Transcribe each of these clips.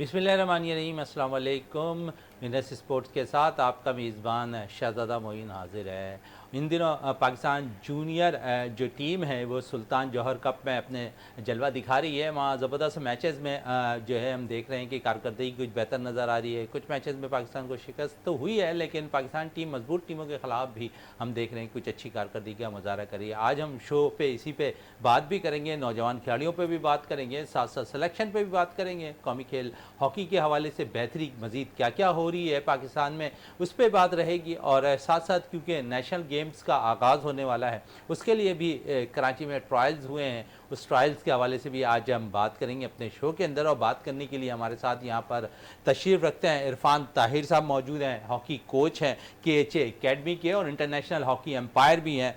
बिस्मिल्लाहिर्रहमानिर्रहीम, अस्सलाम वालेकुम। मिनस स्पोर्ट्स के साथ आपका मेज़बान शहज़ादा मोइन हाज़िर है। इन दिनों पाकिस्तान जूनियर जो टीम है वो सुल्तान जौहर कप में अपने जलवा दिखा रही है। वहाँ ज़बरदस्त मैचेस में जो है हम देख रहे हैं कि कारकर्दगी कुछ बेहतर नज़र आ रही है। कुछ मैचेस में पाकिस्तान को शिकस्त तो हुई है, लेकिन पाकिस्तान टीम मजबूत टीमों के ख़िलाफ़ भी हम देख रहे हैं कुछ अच्छी कारकर्दगी का मुजाहरा करी। आज हम शो पे इसी पे बात भी करेंगे, नौजवान खिलाड़ियों पर भी बात करेंगे, साथ साथ सिलेक्शन पर भी बात करेंगे, कौमी खेल हॉकी के हवाले से बेहतरी मज़ीद क्या क्या हो रही है पाकिस्तान में उस पर बात रहेगी। और साथ साथ क्योंकि नेशनल गेम्स का आगाज़ होने वाला है, उसके लिए भी कराची में ट्रायल्स हुए हैं, उस ट्रायल्स के हवाले से भी आज हम बात करेंगे अपने शो के अंदर। और बात करने के लिए हमारे साथ यहाँ पर तशरीफ़ रखते हैं इरफान ताहिर साहब मौजूद हैं, हॉकी कोच हैं KHA एकेडमी के और इंटरनेशनल हॉकी एम्पायर भी हैं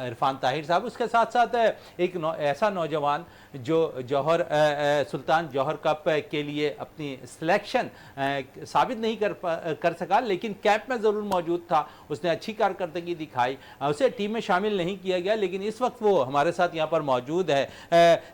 इरफान ताहिर साहब। उसके साथ साथ एक ऐसा नौजवान जो सुल्तान जौहर कप के लिए अपनी सिलेक्शन साबित नहीं कर सका, लेकिन कैंप में ज़रूर मौजूद था, उसने अच्छी कारकर्दगी दिखाई, उसे टीम में शामिल नहीं किया गया, लेकिन इस वक्त वो हमारे साथ यहाँ पर मौजूद है।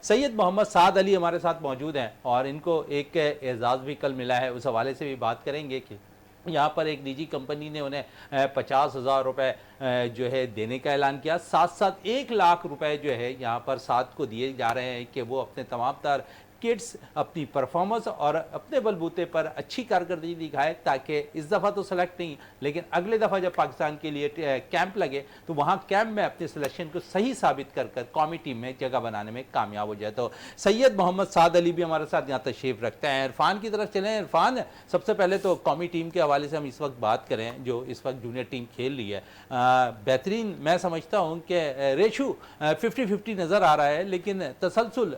सैयद मोहम्मद साद अली हमारे साथ मौजूद हैं और इनको एक एजाज़ भी कल मिला है, उस हवाले से भी बात करेंगे कि यहाँ पर एक निजी कंपनी ने उन्हें 50,000 रुपये जो है देने का ऐलान किया। साथ साथ 1 लाख रुपए जो है यहाँ पर साथ को दिए जा रहे हैं कि वो अपने तमाम तर किड्स अपनी परफॉर्मेंस और अपने बलबूते पर अच्छी कारकर्दगी दिखाए, ताकि इस दफ़ा तो सेलेक्ट नहीं लेकिन अगले दफ़ा जब पाकिस्तान के लिए कैंप लगे तो वहाँ कैंप में अपने सिलेक्शन को सही साबित कर कर कौमी टीम में जगह बनाने में कामयाब हो जाए। तो सैयद मोहम्मद साद अली भी हमारे साथ यहाँ तशरीफ़ रखते हैं। इरफान की तरफ चलें। इरफान, सबसे पहले तो कौमी टीम के हवाले से हम इस वक्त बात करें जो इस वक्त जूनियर टीम खेल रही है। बेहतरीन मैं समझता हूँ कि रेशो 50-50 नज़र आ रहा है, लेकिन तसलसल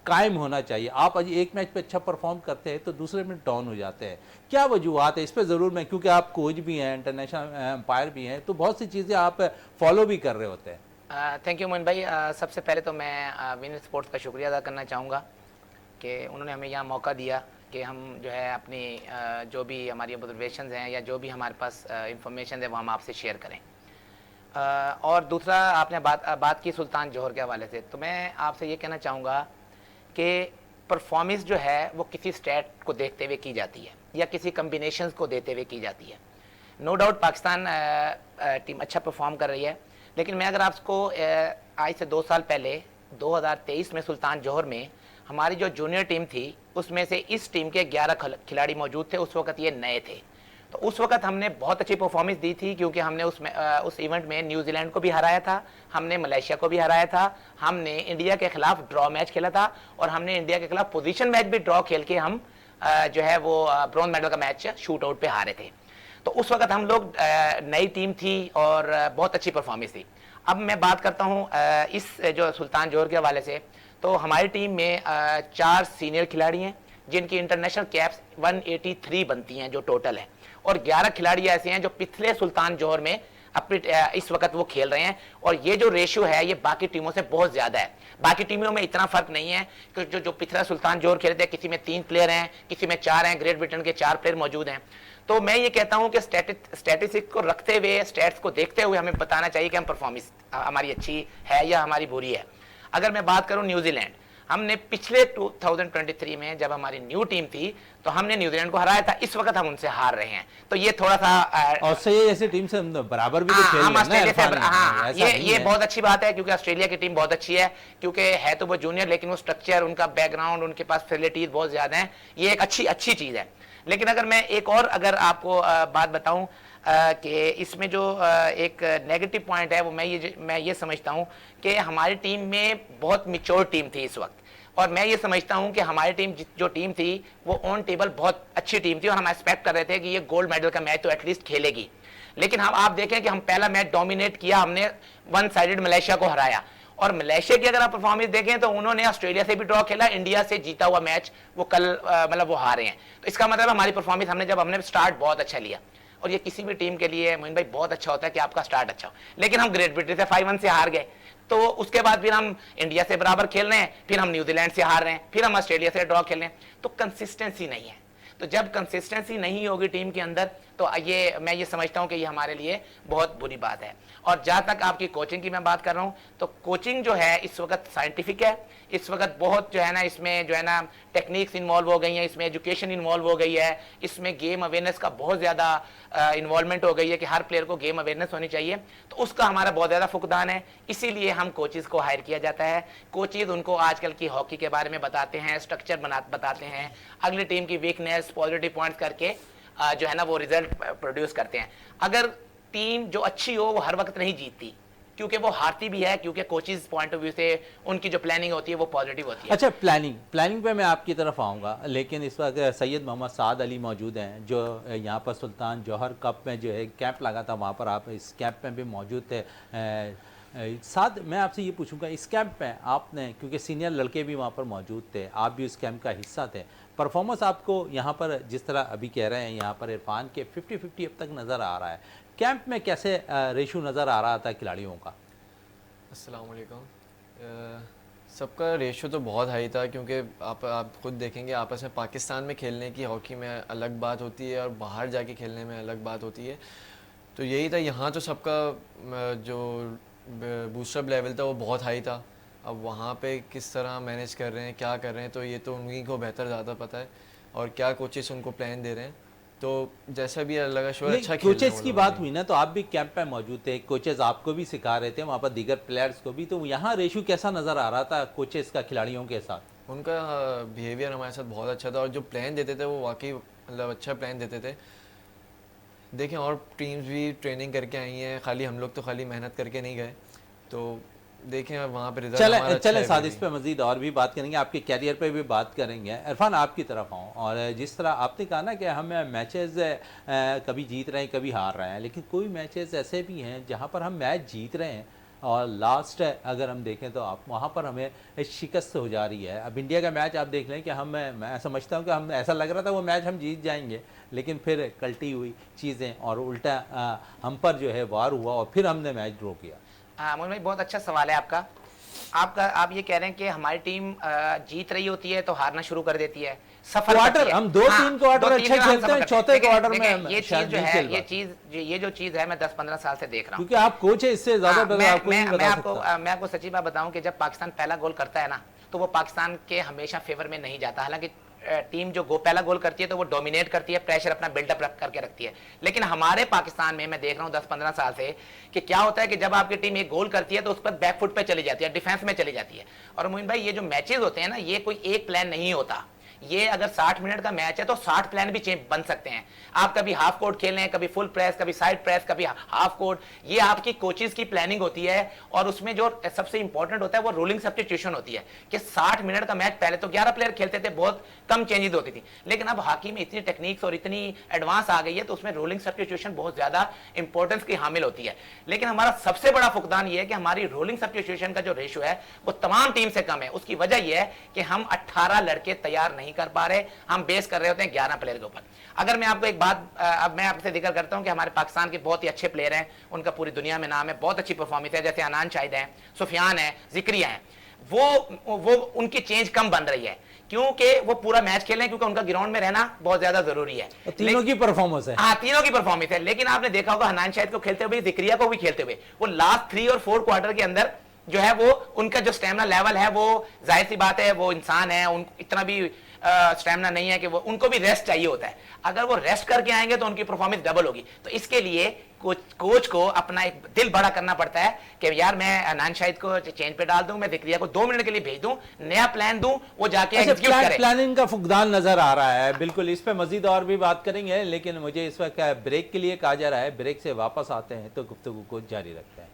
कायम होना चाहिए। आप आज एक मैच पे अच्छा परफॉर्म करते हैं तो दूसरे में डाउन हो जाते हैं, क्या वजूहत है इस पे? ज़रूर मैं, क्योंकि आप कोच भी हैं, इंटरनेशनल एम्पायर भी हैं, तो बहुत सी चीज़ें आप फॉलो भी कर रहे होते हैं। थैंक यू मोइन भाई। सबसे पहले तो मैं विनर स्पोर्ट्स का शुक्रिया अदा करना चाहूँगा कि उन्होंने हमें यहाँ मौका दिया कि हम जो है अपनी जो भी हमारी ऑब्जर्वेशंस हैं या जो भी हमारे पास इंफॉर्मेशन है वो हम आपसे शेयर करें। और दूसरा, आपने बात की सुल्तान जौहर के हवाले से, तो मैं आपसे ये कहना चाहूँगा कि परफॉर्मेंस जो है वो किसी स्टैट को देखते हुए की जाती है या किसी कम्बिनेशंस को देते हुए की जाती है। नो डाउट पाकिस्तान टीम अच्छा परफॉर्म कर रही है, लेकिन मैं अगर आपको आज से 2 साल पहले 2023 में सुल्तान जौहर में हमारी जो जूनियर टीम थी उसमें से इस टीम के 11 खिलाड़ी मौजूद थे। उस वक्त ये नए थे, तो उस वक्त हमने बहुत अच्छी परफॉर्मेंस दी थी, क्योंकि हमने उस इवेंट में न्यूजीलैंड को भी हराया था, हमने मलेशिया को भी हराया था, हमने इंडिया के खिलाफ ड्रॉ मैच खेला था और हमने इंडिया के खिलाफ पोजीशन मैच भी ड्रॉ खेल के हम जो है वो ब्रॉन्ज मेडल का मैच शूट आउट पे हारे थे। तो उस वक्त हम लोग नई टीम थी और बहुत अच्छी परफॉर्मेंस थी। अब मैं बात करता हूँ इस जो सुल्तान जौहर के हवाले से, तो हमारी टीम में 4 सीनियर खिलाड़ी हैं जिनकी इंटरनेशनल कैप्स 183 बनती हैं जो टोटल है, और 11 खिलाड़ी ऐसे हैं जो पिछले सुल्तान जौहर में अपने इस वक्त वो खेल रहे हैं। और ये जो रेशियो है ये बाकी टीमों से बहुत ज्यादा है। बाकी टीमों में इतना फर्क नहीं है कि जो पिछला सुल्तान जौहर खेलते हैं, किसी में 3 प्लेयर हैं, किसी में 4 हैं, ग्रेट ब्रिटेन के 4 प्लेयर मौजूद हैं। तो मैं ये कहता हूं कि स्टैटिस्टिक्स को रखते हुए, स्टैट्स को देखते हुए हमें बताना चाहिए कि हम परफॉर्मेंस हमारी अच्छी है या हमारी बुरी है। अगर मैं बात करूं न्यूजीलैंड, हमने पिछले 2023 में जब हमारी न्यू टीम थी तो हमने न्यूजीलैंड को हराया था, इस वक्त हम उनसे हार रहे हैं। तो ये थोड़ा सा ऑस्ट्रेलिया जैसी टीम से बराबर भी तो खेल हम रहे हैं ना। हाँ, ये बहुत अच्छी बात है, क्योंकि ऑस्ट्रेलिया की टीम बहुत अच्छी है, क्योंकि है तो वो जूनियर लेकिन वो स्ट्रक्चर, उनका बैकग्राउंड, उनके पास फैसिलिटीज बहुत ज्यादा है, ये एक अच्छी चीज है। लेकिन अगर मैं एक और अगर आपको बात बताऊं कि इसमें जो एक नेगेटिव पॉइंट है वो मैं ये समझता हूं कि हमारी टीम में बहुत मिच्योर टीम थी इस वक्त, और मैं ये समझता हूं कि हमारी टीम जो टीम थी वो ऑन टेबल बहुत अच्छी टीम थी और हम एक्सपेक्ट कर रहे थे कि ये गोल्ड मेडल का मैच तो एटलीस्ट खेलेगी। लेकिन हम आप देखें कि हम पहला मैच डोमिनेट किया, हमने 1 साइडेड मलेशिया को हराया, और मलेशिया की अगर आप परफॉर्मेंस देखें तो उन्होंने ऑस्ट्रेलिया से भी ड्रॉ खेला, इंडिया से जीता हुआ मैच वो कल मतलब वो हारे हैं। तो इसका मतलब हमारी परफॉर्मेंस हमने स्टार्ट बहुत अच्छा लिया, और ये किसी भी टीम के लिए मोइन भाई बहुत अच्छा होता है कि आपका स्टार्ट अच्छा हो। लेकिन हम ग्रेट ब्रिटेन से 5-1 से हार गए, तो उसके बाद फिर हम इंडिया से बराबर खेल रहे हैं, फिर हम न्यूजीलैंड से हार रहे हैं, फिर हम ऑस्ट्रेलिया से ड्रॉ खेल रहे हैं। तो कंसिस्टेंसी नहीं है। तो जब कंसिस्टेंसी नहीं होगी टीम के अंदर तो मैं ये समझता हूं कि ये हमारे लिए बहुत बुरी बात है। और जहां तक आपकी कोचिंग की मैं बात कर रहा हूं, तो कोचिंग जो है इस वक्त साइंटिफिक है, इस वक्त बहुत जो है ना इसमें जो है ना टेक्निक्स इन्वॉल्व हो गई हैं, इसमें एजुकेशन इन्वॉल्व हो गई है, इसमें गेम अवेयरनेस का बहुत ज़्यादा इन्वॉल्वमेंट हो गई है कि हर प्लेयर को गेम अवेयरनेस होनी चाहिए। तो उसका हमारा बहुत ज़्यादा फुकदान है, इसीलिए हम कोचेज़ को हायर किया जाता है। कोचेज़ उनको आजकल की हॉकी के बारे में बताते हैं, स्ट्रक्चर बताते हैं, अगली टीम की वीकनेस पॉजिटिव पॉइंट्स करके जो है ना वो रिजल्ट प्रोड्यूस करते हैं। अगर टीम जो अच्छी हो वो हर वक्त नहीं जीतती, क्योंकि वो हारती भी है, क्योंकि कोचेज पॉइंट ऑफ व्यू से उनकी जो प्लानिंग होती है वो पॉजिटिव होती है। अच्छा, प्लानिंग पे मैं आपकी तरफ आऊँगा, लेकिन इस वक्त सैयद मोहम्मद साद अली मौजूद हैं जो यहाँ पर सुल्तान जौहर कप में जो है कैंप लगा था, वहाँ पर आप इस कैंप में भी मौजूद थे। साद, मैं आपसे ये पूछूंगा, इस कैंप में आपने, क्योंकि सीनियर लड़के भी वहाँ पर मौजूद थे, आप भी उस कैंप का हिस्सा थे, परफॉर्मेंस आपको यहाँ पर जिस तरह अभी कह रहे हैं यहाँ पर इरफान के 50-50 अब तक नज़र आ रहा है, कैंप में कैसे रेशो नज़र आ रहा था खिलाड़ियों का? अस्सलाम वालेकुम। सबका रेशो तो बहुत हाई था, क्योंकि आप खुद देखेंगे आपस में पाकिस्तान में खेलने की हॉकी में अलग बात होती है और बाहर जाके खेलने में अलग बात होती है। तो यही था, यहाँ तो सबका जो बूस्टअप लेवल था वो बहुत हाई था। अब वहाँ पे किस तरह मैनेज कर रहे हैं, क्या कर रहे हैं, तो ये तो उन्हीं को बेहतर ज़्यादा पता है, और क्या कोचेस उनको प्लान दे रहे हैं। तो जैसा भी अल्लाह का शुक्र अच्छा खेल रहे हैं। कोचेस की बात हुई ना, तो आप भी कैंप में मौजूद थे, कोचेस आपको भी सिखा रहे थे, वहाँ पर दीगर प्लेयर्स को भी, तो यहाँ रेशो कैसा नज़र आ रहा था कोचेस का खिलाड़ियों के साथ? उनका बिहेवियर हमारे साथ बहुत अच्छा था, और जो प्लान देते थे वो वाकई मतलब अच्छा प्लान देते थे। देखें, और टीम्स भी ट्रेनिंग करके आई हैं, खाली हम लोग तो खाली मेहनत करके नहीं गए। तो देखें वहाँ पे रिजल्ट हमारा अच्छा चले है। साथ इस पे मजीद और भी बात करेंगे, आपके कैरियर पे भी बात करेंगे। इरफान, आपकी तरफ आऊँ, और जिस तरह आपने कहा ना कि हम मैचेस कभी जीत रहे हैं कभी हार रहे हैं, लेकिन कोई मैचेस ऐसे भी हैं जहाँ पर हम मैच जीत रहे हैं और लास्ट अगर हम देखें तो आप वहाँ पर हमें शिकस्त हो जा रही है। अब इंडिया का मैच आप देख लें कि मैं समझता हूँ कि हम, ऐसा लग रहा था वो मैच हम जीत जाएंगे, लेकिन फिर कल्टी हुई चीज़ें और उल्टा हम पर जो है वार हुआ और फिर हमने मैच ड्रॉ किया। हाँ मोहन भाई, बहुत अच्छा सवाल है आपका। आप ये कह रहे हैं कि हमारी टीम जीत रही होती है तो हारना शुरू कर देती है, सफर करती है। हम 2-3 क्वार्टर अच्छा खेलते हैं, चौथे क्वार्टर में ये चीज जो है, ये जो चीज है मैं 10-15 साल से देख रहा हूँ, क्योंकि आप कोच है, इससे ज्यादा मैं आपको सच्ची बात बताऊं कि जब पाकिस्तान पहला गोल करता है ना, तो वो पाकिस्तान के हमेशा फेवर में नहीं जाता। हालांकि टीम जो पहला गोल करती है तो वो डोमिनेट करती है, प्रेशर अपना बिल्डअप करके रखती है, लेकिन हमारे पाकिस्तान में मैं देख रहा हूं 10-15 साल से कि क्या होता है कि जब आपकी टीम एक गोल करती है तो उस पर बैकफुट पे चली जाती है, डिफेंस में चली जाती है। और मोइन भाई, ये जो मैचेस होते हैं ना, ये कोई एक प्लान नहीं होता। ये अगर 60 मिनट का मैच है तो 60 प्लान भी बन सकते हैं। आप कभी हाफ कोर्ट खेल रहे हैं, कभी फुल प्रेस, कभी साइड प्रेस, कभी हाफ कोर्ट, ये आपकी कोचेस की प्लानिंग होती है। और उसमें जो सबसे इंपॉर्टेंट होता है वो रोलिंग सब्स्टिट्यूशन होती है कि 60 मिनट का मैच, पहले तो 11 प्लेयर खेलते थे, बहुत कम चेंजेस होती थी, लेकिन अब हॉकी में इतनी टेक्निक्स और इतनी एडवांस आ गई है तो उसमें रोलिंग सब्स्टिट्यूशन बहुत ज्यादा इंपॉर्टेंस की हामिल होती है। लेकिन हमारा सबसे बड़ा फुकदान ये है कि हमारी रोलिंग सब्स्टिट्यूशन का जो रेशियो है वो तमाम टीम से कम है। उसकी वजह यह है कि हम 18 लड़के तैयार नहीं कर पा रहे, हम बेस कर रहे होते हैं 11 प्लेयर के ऊपर। अगर मैं आपको एक बात, अब मैं आपसे जिक्र करता हूं कि हमारे पाकिस्तान के बहुत ही अच्छे प्लेयर हैं, उनका पूरी दुनिया में नाम है, बहुत अच्छी परफॉर्मेंस है, जैसे अनान शाहिद हैं, सुफियान है, जिक्रिया है। वो उनकी चेंज कम बन रही है क्योंकि वो पूरा मैच खेल रहे हैं, क्योंकि उनका ग्राउंड में रहना बहुत ज्यादा जरूरी है। तीनों की परफॉर्मेंस है। हाँ, तीनों की परफॉर्मेंस है। लेकिन आपने देखा होगा हनान शाहिद को खेलते हुए, जिक्रिया को भी खेलते हुए, वो लास्ट 3 और 4 क्वार्टर के अंदर जो है वो उनका जो स्टेमिना लेवल है, वो जाहिर सी बात है, वो इंसान है, उनको इतना भी स्टेमिना नहीं है कि वो, उनको भी रेस्ट चाहिए होता है। अगर वो रेस्ट करके आएंगे तो उनकी परफॉर्मेंस डबल होगी। तो इसके लिए कोच को अपना एक दिल बड़ा करना पड़ता है कि यार मैं अनान शाहिद को चेंज पे डाल दूं, मैं जिक्रिया को 2 मिनट के लिए भेज दूं, नया प्लान दूं, वो जाके एग्जीक्यूट करे। प्लानिंग का फुकदान नजर आ रहा है, बिल्कुल। इस पे मजीद और भी बात करेंगे, लेकिन मुझे इस वक्त ब्रेक के लिए कहा जा रहा है, ब्रेक से वापस आते हैं तो गुफ्तगू को जारी रखते हैं।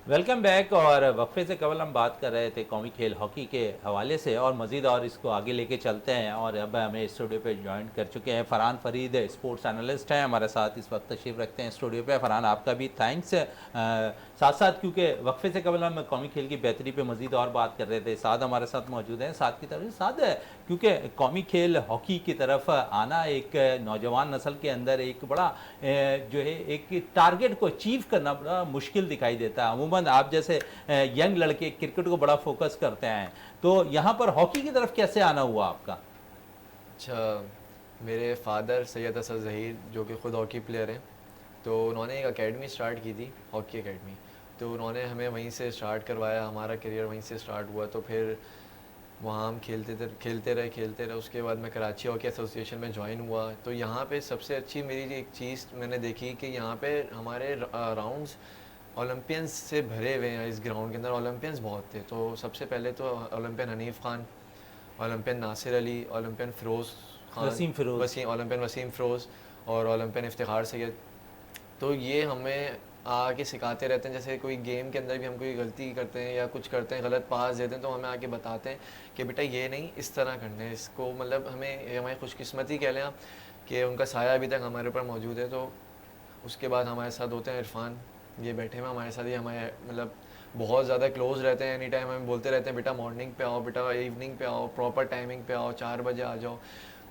Welcome back. और वक्फे से कबल हम बात कर रहे थे कौमी खेल हॉकी के हवाले से, और मज़ीद और इसको आगे लेके चलते हैं। और अब हमें स्टूडियो पे ज्वाइन कर चुके हैं फरहान फरीद, स्पोर्ट्स एनालिस्ट हैं, हमारे साथ इस वक्त तशरीफ़ रखते हैं स्टूडियो पे। फरहान, आपका भी थैंक्स। साथ साथ क्योंकि वक्फे से कबल हम कौमी खेल की बेहतरी पे मज़ीद और बात कर रहे थे, साद हमारे साथ मौजूद हैं। साद की तरफ साद, क्योंकि कौमी खेल हॉकी की तरफ आना एक नौजवान नस्ल के अंदर एक बड़ा जो है एक टारगेट को अचीव करना बड़ा मुश्किल दिखाई देता है। अमूमन आप जैसे यंग लड़के क्रिकेट को बड़ा फोकस करते हैं, तो यहाँ पर हॉकी की तरफ कैसे आना हुआ आपका? अच्छा, मेरे फादर सैयद असद ज़हीर जो कि ख़ुद हॉकी प्लेयर हैं, तो उन्होंने एक एकेडमी स्टार्ट की थी, हॉकी एकेडमी। तो उन्होंने हमें वहीं से स्टार्ट करवाया, हमारा करियर वहीं से स्टार्ट हुआ। तो फिर वहाँ हम खेलते रहे। उसके बाद मैं कराची हॉकी एसोसिएशन में ज्वाइन हुआ। तो यहाँ पे सबसे अच्छी मेरी एक चीज़ मैंने देखी कि यहाँ पे हमारे राउंड्स ओलंपियंस से भरे हुए हैं। इस ग्राउंड के अंदर ओलंपियंस बहुत थे। तो सबसे पहले तो Olympian Hanif Khan, Olympian Nasir Ali, Olympian Firoz Khan, Olympian Wasim Firoz और ओलंपियन इफ्तिखार सैयद। तो ये हमें आके सिखाते रहते हैं। जैसे कोई गेम के अंदर भी हम कोई गलती करते हैं या कुछ करते हैं, गलत पास देते हैं, तो हमें आके बताते हैं कि बेटा ये नहीं, इस तरह करना है इसको। मतलब हमें हमारी खुशकिस्मती कह लें आप कि उनका साया अभी तक हमारे ऊपर मौजूद है। तो उसके बाद हमारे साथ होते हैं इरफान, ये बैठे हुए हमारे साथ, ये हमारे मतलब बहुत ज़्यादा क्लोज रहते हैं। एनी टाइम हमें बोलते रहते हैं बेटा मॉर्निंग पे आओ, बेटा इवनिंग पे आओ, प्रॉपर टाइमिंग पे आओ, 4 बजे आ जाओ।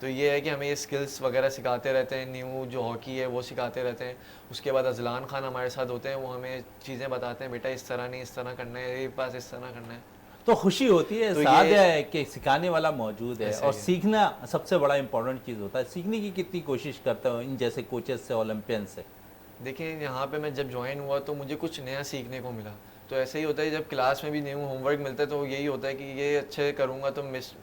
तो ये है कि हमें ये स्किल्स वगैरह सिखाते रहते हैं, न्यू जो हॉकी है वो सिखाते रहते हैं। उसके बाद अजलान खान हमारे साथ होते हैं, वो हमें चीज़ें बताते हैं, बेटा इस तरह नहीं, इस तरह करना है, ये पास इस तरह करना है। तो खुशी होती है, तो साथ है कि सिखाने वाला मौजूद है ऐसा और ही है। सीखना सबसे बड़ा इंपॉर्टेंट चीज़ होता है। सीखने की कितनी कोशिश करते हो इन जैसे कोचेस से, ओलंपियन से? देखिए यहाँ पे मैं जब ज्वाइन हुआ तो मुझे कुछ नया सीखने को मिला। तो ऐसे ही होता है जब क्लास में भी न्यू होमवर्क मिलता है तो यही होता है कि ये अच्छे करूँगा तो मिस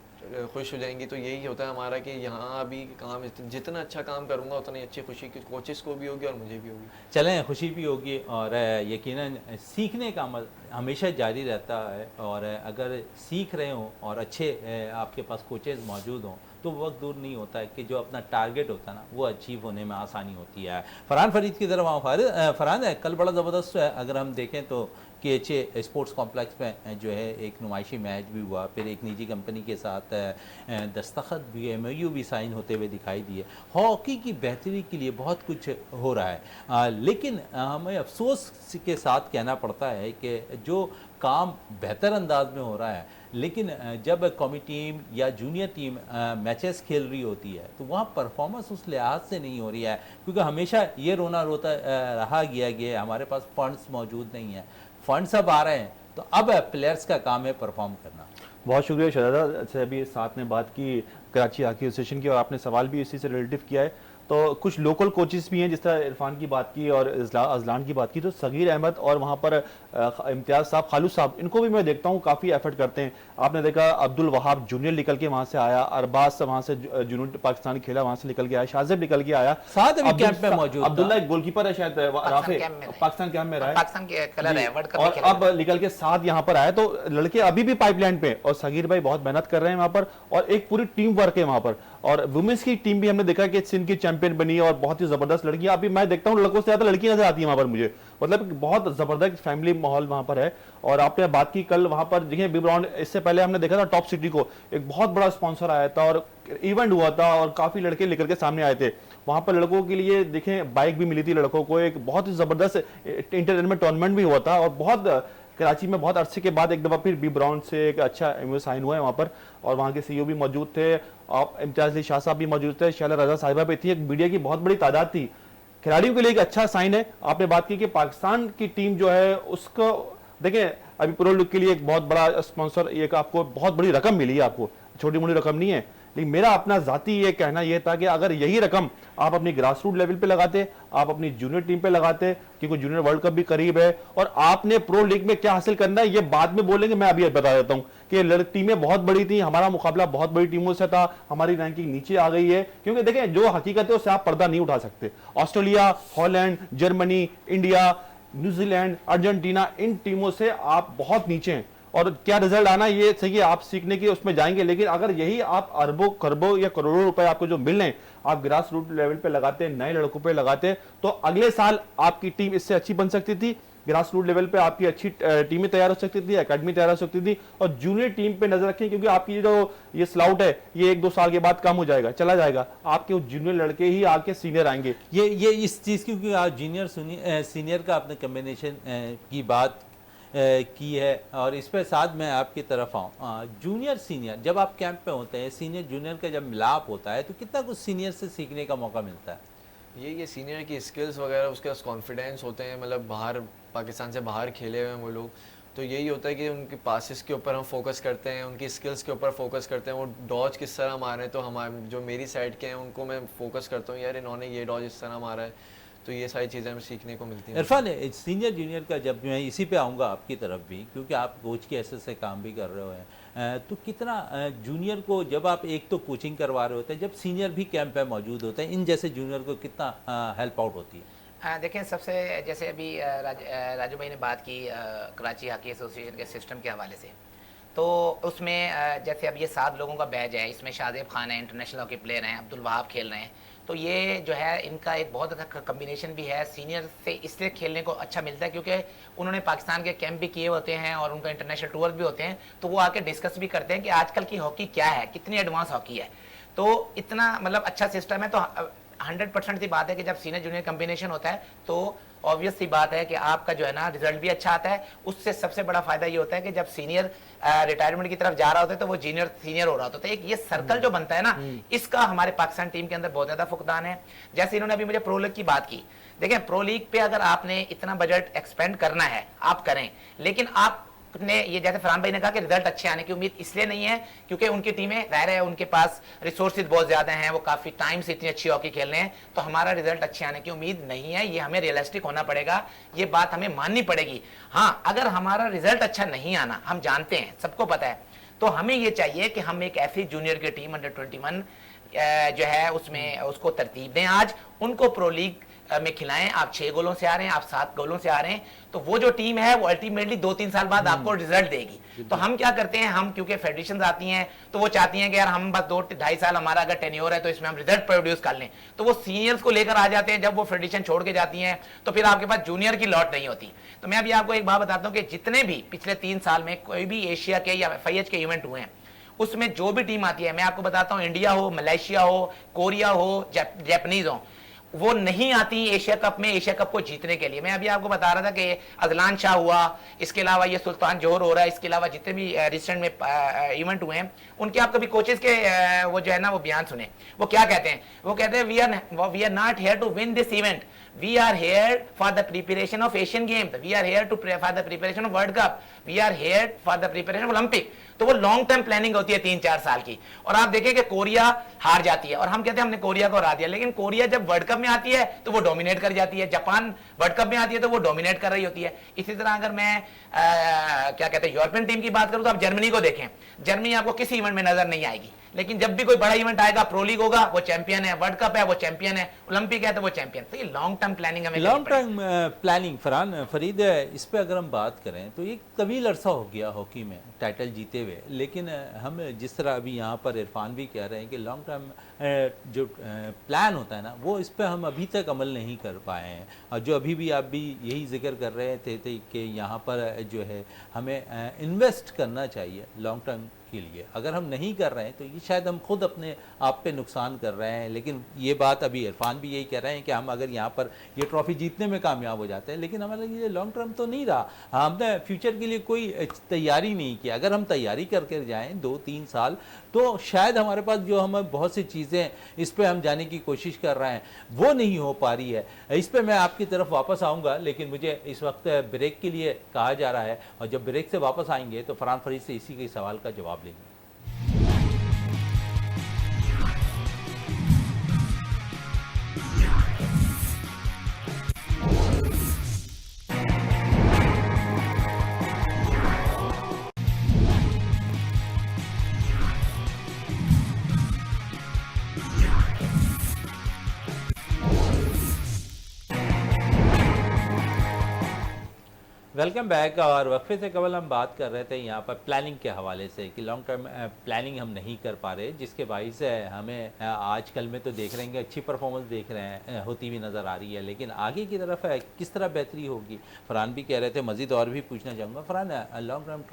खुश हो जाएंगी। तो यही होता है हमारा कि यहाँ अभी काम जितना अच्छा काम करूँगा उतनी अच्छी खुशी कोचेस को भी होगी और मुझे भी होगी। चलें, खुशी भी होगी और यकीनन सीखने का अमल हमेशा जारी रहता है। और अगर सीख रहे हों और अच्छे आपके पास कोचेज़ मौजूद हों तो वक्त दूर नहीं होता है कि जो अपना टारगेट होता है ना वो अचीव होने में आसानी होती है। फरहान फरीद की तरफ आओ। फरहान है, कल बड़ा ज़बरदस्त है, अगर हम देखें तो KHA स्पोर्ट्स कॉम्प्लेक्स में जो है एक नुमाइशी मैच भी हुआ, फिर एक निजी कंपनी के साथ दस्तखत भी, MOU भी साइन होते हुए दिखाई दिए। हॉकी की बेहतरी के लिए बहुत कुछ हो रहा है, लेकिन हमें अफसोस के साथ कहना पड़ता है कि जो काम बेहतर अंदाज में हो रहा है, लेकिन जब कौमी टीम या जूनियर टीम मैचेस खेल रही होती है तो वहाँ परफॉर्मेंस उस लिहाज से नहीं हो रही है, क्योंकि हमेशा ये रोना रोता रहा गया कि हमारे पास फंड्स मौजूद नहीं है। फंड्स अब आ रहे हैं तो अब प्लेयर्स का काम है परफॉर्म करना। बहुत शुक्रिया शहजादा से अभी साथ में बात की कराची हॉकी एसोसिएशन की, और आपने सवाल भी इसी से रिलेटिव किया है। तो कुछ लोकल कोचेस भी हैं, जिस तरह इरफान की बात की और अजलान की बात की, तो सगीर अहमद और वहाँ पर इम्तियाज़ साहब, खालू साहब, इनको भी मैं देखता हूँ काफ़ी एफर्ट करते हैं। आपने देखा अब्दुल वहाब जूनियर निकल के वहाँ से आया, अरबाज वहाँ से जूनियर पाकिस्तान खेला, वहाँ से निकल के आया, शाजिब निकल के आया, साथ अभी कैंप में मौजूद अब्दुल्ला एक गोलकीपर है शायद पाकिस्तान कैंप में रहा है, और अब निकल के साथ यहाँ पर आया। तो लड़के अभी भी पाइपलाइन पे, और सगीर भाई बहुत मेहनत कर रहे हैं वहाँ पर, और एक पूरी टीम वर्क है वहाँ पर। और वुमेन्स की टीम भी हमने देखा कि सिंध की चैंपियन बनी और बहुत ही जबरदस्त लड़कियां, अभी मैं देखता हूँ लड़कों से ज्यादा लड़की नजर आती है वहां पर मुझे, मतलब बहुत जबरदस्त फैमिली माहौल वहां पर है। और आपने बात की कल वहां पर देखिए बिग राउंड, इससे पहले हमने देखा था टॉप सिटी को एक बहुत बड़ा स्पॉन्सर आया था और इवेंट हुआ था और काफी लड़के लेकर के सामने आए थे। वहां पर लड़कों के लिए देखें बाइक भी मिली थी लड़कों को, एक बहुत ही जबरदस्त इंटरटेनमेंट टूर्नामेंट भी हुआ था, और बहुत कराची में बहुत अरसे के बाद एक दफा फिर बी ब्राउन से एक अच्छा MOU साइन हुआ है वहाँ पर, और वहाँ के CEO भी मौजूद थे, और इम्तियाज अली शाह साहब भी मौजूद थे, शैला रजा साहिबा भी थी, एक मीडिया की बहुत बड़ी तादाद थी। खिलाड़ियों के लिए एक अच्छा साइन है। आपने बात की कि पाकिस्तान की टीम जो है उसको देखें, अभी प्रो लीग के लिए एक बहुत बड़ा स्पॉन्सर, एक आपको बहुत बड़ी रकम मिली है, आपको छोटी मोटी रकम नहीं है, लेकिन मेरा अपना जाती ये कहना यह था कि अगर यही रकम आप अपनी ग्रास रूट लेवल पे लगाते, आप अपनी जूनियर टीम पे लगाते, क्योंकि जूनियर वर्ल्ड कप भी करीब है, और आपने प्रो लीग में क्या हासिल करना है ये बाद में बोलेंगे, मैं अभी बता देता हूं कि टीमें बहुत बड़ी थी, हमारा मुकाबला बहुत बड़ी टीमों से था, हमारी रैंकिंग नीचे आ गई है, क्योंकि देखें जो हकीकत है उससे आप पर्दा नहीं उठा सकते। Australia, Holland, Germany, India, New Zealand, Argentina, इन टीमों से आप बहुत नीचे हैं, और क्या रिजल्ट आना ये सही है, आप सीखने की उसमें जाएंगे। लेकिन अगर यही आप अरबों खरबों या करोड़ों रुपए आपको जो मिल रहे हैं आप ग्रास रूट लेवल पे लगाते, नए लड़कों पे लगाते, तो अगले साल आपकी टीम इससे अच्छी बन सकती थी, ग्रास रूट लेवल पे आपकी अच्छी टीमें तैयार हो सकती थी, एकेडमी तैयार हो सकती थी। और जूनियर टीम पे नजर रखें, क्योंकि आपकी जो ये स्लाउट है ये 1-2 साल के बाद कम हो जाएगा, चला जाएगा, आपके जूनियर लड़के ही आके सीनियर आएंगे। ये इस चीज़ की, क्योंकि आप जूनियर सीनियर का आपने कम्बिनेशन की बात की है। और इस पर साथ मैं आपकी तरफ आऊँ, जूनियर सीनियर जब आप कैंप पे होते हैं, सीनियर जूनियर का जब मिलाप होता है तो कितना कुछ सीनियर से सीखने का मौका मिलता है? ये सीनियर की स्किल्स वगैरह, उसके पास कॉन्फिडेंस होते हैं, मतलब बाहर पाकिस्तान से बाहर खेले हुए हैं वो लोग, तो यही होता है कि उनके पासिस के ऊपर हम फोकस करते हैं, उनकी स्किल्स के ऊपर फोकस करते हैं। वो डॉज किस तरह मारे हैं, तो हमारे जो मेरी साइड के हैं उनको मैं फोकस करता हूँ, यार इन्होंने ये डॉज इस तरह मारा है, तो ये सारी चीज़ें हमें सीखने को मिलती हैं। इरफान, सीनियर जूनियर का जब मैं इसी पे आऊँगा आपकी तरफ भी, क्योंकि आप कोच के हैसियत से काम भी कर रहे हो हैं, तो कितना जूनियर को जब आप एक तो कोचिंग करवा रहे होते हैं, जब सीनियर भी कैंप पे मौजूद होते हैं, इन जैसे जूनियर को कितना हेल्प आउट होती है? देखें, सबसे जैसे अभी राजू भाई ने बात की कराची हॉकी एसोसिएशन के सिस्टम के हवाले से, तो उसमें जैसे अब ये 7 लोगों का बैच है, इसमें शादेब खान है, इंटरनेशनल हॉकी प्लेयर हैं, अब्दुल वहाब खेल रहे हैं, तो ये जो है इनका एक बहुत अच्छा कम्बिनेशन भी है। सीनियर से इसलिए खेलने को अच्छा मिलता है क्योंकि उन्होंने पाकिस्तान के कैंप भी किए होते हैं और उनका इंटरनेशनल टूर भी होते हैं, तो वो आके डिस्कस भी करते हैं कि आजकल की हॉकी क्या है, कितनी एडवांस हॉकी है। तो इतना मतलब अच्छा सिस्टम है। तो 100% सी बात है कि जब सीनियर जूनियर कम्बिनेशन होता है तो ऑब्वियस सी बात है कि आपका जो है ना रिजल्ट भी अच्छा आता है। उससे सबसे बड़ा फायदा ये होता है कि जब सीनियर रिटायरमेंट की तरफ जा रहा होता है तो वो जूनियर सीनियर हो रहा होता है। एक ये सर्कल जो बनता है ना, इसका हमारे पाकिस्तान टीम के अंदर बहुत ज्यादा फुकदान है। जैसे इन्होंने अभी मुझे प्रो लीग की बात की, देखें प्रो लीग पे अगर आपने इतना बजट एक्सपेंड करना है आप करें, लेकिन आप ने ये जैसे फरहान भाई ने कहा कि रिजल्ट अच्छे आने की उम्मीद इसलिए नहीं है क्योंकि उनकी टीमें ज़ाहिर है उनके पास रिसोर्सेज बहुत ज़्यादा हैं, वो काफ़ी टाइम से इतनी अच्छी हॉकी खेल रहे हैं, तो हमारा रिजल्ट अच्छे आने की उम्मीद नहीं है। ये हमें रियलिस्टिक होना पड़ेगा, ये बात हमें माननी पड़ेगी। हाँ, अगर हमारा रिजल्ट अच्छा नहीं आना, हम जानते हैं, सबको पता है, तो हमें ये चाहिए कि हम एक ऐसी जूनियर की टीम अंडर 21 जो है उसमें उसको तरतीब दें, आज उनको प्रो लीग में खिलाएं। आप 6 गोलों से आ रहे हैं, आप 7 गोलों से आ रहे हैं, तो वो जो टीम है वो अल्टीमेटली 2-3 साल बाद आपको रिजल्ट देगी। तो हम क्या करते हैं, हम क्योंकि फेडरेशन आती हैं तो वो चाहती हैं कि यार हम बस 2-2.5 साल हमारा अगर टेन्योर है तो इसमें हम रिजल्ट प्रोड्यूस कर लें, तो वो सीनियर्स को लेकर आ जाते हैं। जब वो फेडरेशन छोड़ के जाती हैं तो फिर आपके पास जूनियर की लॉट नहीं होती। तो मैं अभी आपको एक बात बताता हूँ कि जितने भी पिछले 3 साल में कोई भी एशिया के या FIH के इवेंट हुए हैं, उसमें जो भी टीम आती है, मैं आपको बताता हूँ, इंडिया हो, मलेशिया हो, कोरिया हो, जापानीज हो, वो नहीं आती एशिया कप में एशिया कप को जीतने के लिए। मैं अभी आपको बता रहा था कि अजलान शाह हुआ, इसके अलावा ये सुल्तान जोहर हो रहा है, इसके अलावा जितने भी रिसेंट में इवेंट हुए हैं उनके आप कभी कोचेस के वो जो है ना वो बयान सुने, वो क्या कहते हैं, वो कहते हैं we are not here to win this event, we are here for the preparation of Asian Games, we are here to for the preparation of World Cup, we are here for the preparation of Olympic। तो वो long term planning होती है 3-4 साल की। और आप देखें कि कोरिया हार जाती है और हम कहते हैं हमने कोरिया को हरा दिया, लेकिन कोरिया जब वर्ल्ड कप में आती है तो वो डोमिनेट कर जाती है, जापान वर्ल्ड कप में आती है तो वो डोमिनेट कर रही होती है। इसी तरह अगर मैं क्या कहते हैं यूरोपियन टीम की बात करूं तो आप जर्मनी को देखें, जर्मनी आपको किसी इवेंट में नजर नहीं आएगी, लेकिन जब भी कोई बड़ा इवेंट आएगा, प्रो लीग होगा वो चैंपियन है, वर्ल्ड कप है वो चैंपियन है, ओलंपिक है तो वो चैंपियन। तो ये लॉन्ग टर्म प्लानिंग हमें long term planning. Farhan Farid, इस पे अगर हम बात करें तो एक तवील अरसा हो गया हॉकी में टाइटल जीते हुए, लेकिन हम जिस तरह अभी यहाँ पर इरफान भी कह रहे हैं कि लॉन्ग टर्म जो प्लान होता है ना, वो इस पर हम अभी तक अमल नहीं कर पाए हैं। और जो अभी भी आप भी यही जिक्र कर रहे थे कि यहाँ पर जो है हमें इन्वेस्ट करना चाहिए लॉन्ग टर्म के लिए। अगर हम नहीं कर रहे हैं तो ये शायद हम खुद अपने आप पे नुकसान कर रहे हैं। लेकिन ये बात अभी इरफान भी यही कह रहे हैं कि हम अगर यहाँ पर ये ट्रॉफी जीतने में कामयाब हो जाते हैं, लेकिन हमारे लिए लॉन्ग टर्म तो नहीं रहा, हमने फ्यूचर के लिए कोई तैयारी नहीं की। अगर हम तैयारी करके जाएँ 2-3 साल तो शायद हमारे पास जो हम बहुत सी चीज़ें इस पर हम जाने की कोशिश कर रहे हैं वो नहीं हो पा रही है। इस पर मैं आपकी तरफ वापस आऊँगा, लेकिन मुझे इस वक्त ब्रेक के लिए कहा जा रहा है और जब ब्रेक से वापस आएंगे तो फरहान फरीद से इसी के सवाल का जवाब लेंगे। Welcome back. और वक्फे से कबल हम बात कर रहे थे यहाँ पर प्लानिंग के हवाले से कि लॉन्ग टर्म प्लानिंग हम नहीं कर पा रहे, जिसके बाइस हमें आजकल में तो देख रहे हैं कि अच्छी परफॉर्मेंस देख रहे हैं होती हुई नज़र आ रही है, लेकिन आगे की तरफ किस तरह बेहतरी होगी। फरहान भी कह रहे थे, मज़ीद और भी पूछना चाहूँगा फरहान, लॉन्ग टर्म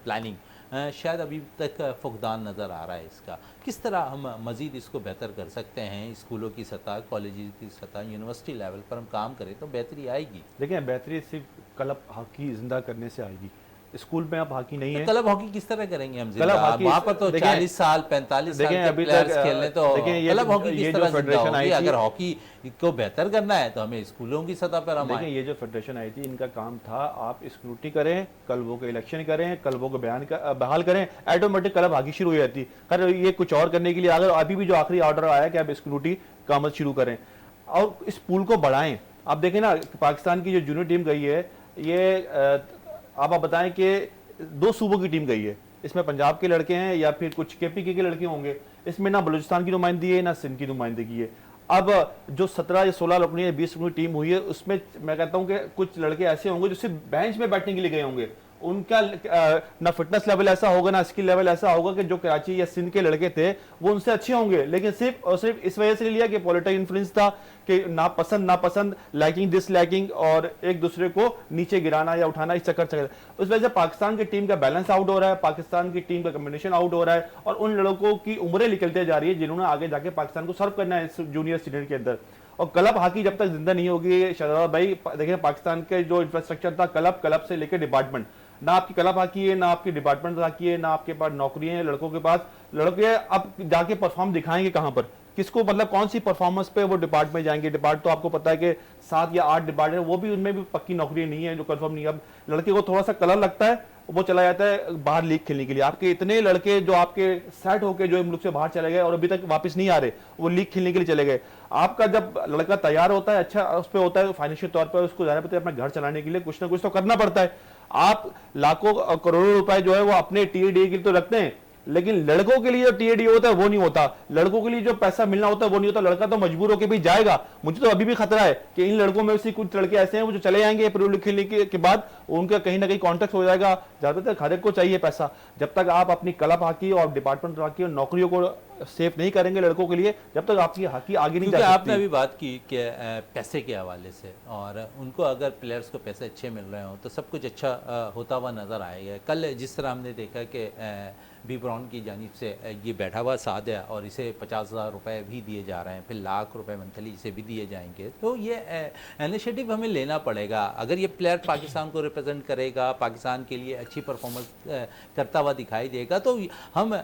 प्लानिंग शायद अभी तक फुकदान नज़र आ रहा है इसका। किस तरह हम मज़ीद इसको बेहतर कर सकते हैं? स्कूलों की सतह, कॉलेज की सतह, यूनिवर्सिटी लेवल पर हम काम करें तो बेहतरी आएगी। देखिए, बेहतरी सिर्फ क्लब हॉकी जिंदा करने से आएगी। स्कूल में अब हॉकी नहीं है। क्लब हॉकी किस तरह करेंगे हम? क्लब हॉकी वहाँ पर तो 40 साल 45 साल के प्लेयर्स खेलने, तो क्लब हॉकी किस तरह जिंदा होगी? अगर हॉकी को बेहतर करना है तो हमें स्कूलों की सतह पर हम देखिए, ये जो फेडरेशन आई थी, इनका काम था आप स्क्रूटी करें, क्लबों के इलेक्शन करें, क्लबों को बहाल करें, ऑटोमेटिक क्लब हॉकी शुरू हो जाती। खैर ये कुछ और करने के लिए अगर अभी भी जो आखिरी ऑर्डर आया कि आप स्क्रूटी का अमल शुरू करें और इस पूल को बढ़ाएं। आप देखें ना, पाकिस्तान की जो जूनियर टीम गई है, ये आप बताएं कि 2 सूबों की टीम गई है, इसमें पंजाब के लड़के हैं या फिर कुछ KPK के लड़के होंगे, इसमें ना बलूचिस्तान की नुमाइंदगी है ना सिंध की नुमाइंदगी है। अब जो 17 या 16 लोगों या 20 लोगों की टीम हुई है, उसमें मैं कहता हूं कि कुछ लड़के ऐसे होंगे जो सिर्फ बेंच में बैठने के लिए गए होंगे। उनका ना फिटनेस लेवल ऐसा होगा ना स्किल लेवल ऐसा होगा कि जो कराची या सिंध के लड़के थे वो उनसे अच्छे होंगे, लेकिन सिर्फ और सिर्फ इस वजह से लिया कि पॉलिटिकल इन्फ्लुएंस था कि नापसंद, लाइकिंग डिसलाइकिंग और एक दूसरे को नीचे गिराना या उठाना, इस चक्कर उस वजह से पाकिस्तान की टीम का बैलेंस आउट हो रहा है, पाकिस्तान की टीम का कम्बिनेशन आउट हो रहा है और उन लड़कों की उम्रें निकलते जा रही है जिन्होंने आगे जाके पाकिस्तान को सर्व करना है इस जूनियर सीनियर के अंदर। और क्लब हॉकी जब तक जिंदा नहीं होगी, शहजाद भाई देखिए, पाकिस्तान के जो इंफ्रास्ट्रक्चर था क्लब से लेकर डिपार्टमेंट, ना आपकी क्लब हॉकी है, ना आपकी डिपार्टमेंट हॉकी है, ना आपके पास नौकरी है लड़कों के पास। लड़के अब जाके परफॉर्म दिखाएंगे कहां पर, किसको, मतलब कौन सी परफॉर्मेंस पे वो डिपार्टमेंट जाएंगे? डिपार्ट तो आपको पता है कि 7 या 8 डिपार्टमेंट, वो भी उनमें भी पक्की नौकरी नहीं है जो कंफर्म नहीं है। अब लड़के को थोड़ा सा कलर लगता है, वो चला जाता है बाहर लीग खेलने के लिए। आपके इतने लड़के जो आपके सेट होके जो मुल्क से बाहर चले गए और अभी तक वापस नहीं आ रहे, वो लीग खेलने के लिए चले गए। आपका जब लड़का तैयार होता है, अच्छा उस पर होता है फाइनेंशियल तौर पर, उसको जाना पड़ता है अपना घर चलाने के लिए, कुछ ना कुछ तो करना पड़ता है। आप लाखों करोड़ों रुपए जो है वो अपने TAD के लिए तो रखते हैं, लेकिन लड़कों के लिए जो TAD होता है वो नहीं होता, लड़कों के लिए जो पैसा मिलना होता है वो नहीं होता। लड़का तो मजबूर होकर भी जाएगा। मुझे तो अभी भी खतरा है कि इन लड़कों में से कुछ लड़के ऐसे हैं वो जो चले जाएंगे प्रो लीग खेलने के बाद, उनका कहीं ना कहीं कॉन्ट्रैक्ट हो जाएगा। ज्यादातर हर एक को चाहिए पैसा। जब तक आप अपनी क्लब हॉकी और डिपार्टमेंट हॉकी और नौकरियों को सेफ नहीं करेंगे लड़कों के लिए, जब तक आपकी हॉकी आगे नहीं जा सकती। आपने अभी बात की कि पैसे के हवाले से, और उनको अगर प्लेयर्स को पैसे अच्छे मिल रहे हो तो सब कुछ अच्छा होता हुआ नज़र आएगा। कल जिस तरह हमने देखा कि बी ब्राउन की जानिब से ये बैठा हुआ साथ है और इसे 50,000 रुपये भी दिए जा रहे हैं, फिर लाख रुपए मंथली इसे भी दिए जाएंगे, तो ये इनिशिएटिव हमें लेना पड़ेगा। अगर ये प्लेयर पाकिस्तान को रिप्रेजेंट करेगा, पाकिस्तान के लिए अच्छी परफॉर्मेंस करता हुआ दिखाई देगा, तो हम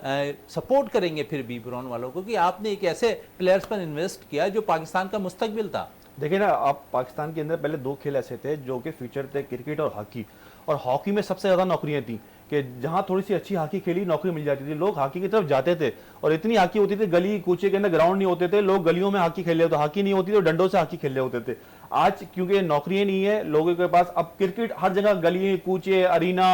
सपोर्ट करेंगे फिर बी ब्राउन वालों को कि आपने एक ऐसे प्लेयर्स पर इन्वेस्ट किया जो पाकिस्तान का मुस्तकबिल था। देखिए ना, आप पाकिस्तान के अंदर पहले 2 खेल ऐसे थे जो कि फीचर थे, क्रिकेट और हॉकी। और हॉकी में सबसे ज़्यादा नौकरियां थी कि जहां थोड़ी सी अच्छी हॉकी खेली नौकरी मिल जाती थी, लोग हॉकी की तरफ जाते थे। और इतनी हॉकी होती थी, गली कूचे के अंदर ग्राउंड नहीं होते थे, लोग गलियों में हॉकी खेल रहे होते, हॉकी नहीं होती तो डंडों से हॉकी खेल रहे होते थे। आज क्योंकि नौकरियां नहीं है लोगों के पास, अब क्रिकेट हर जगह, गली कूचे अरीना,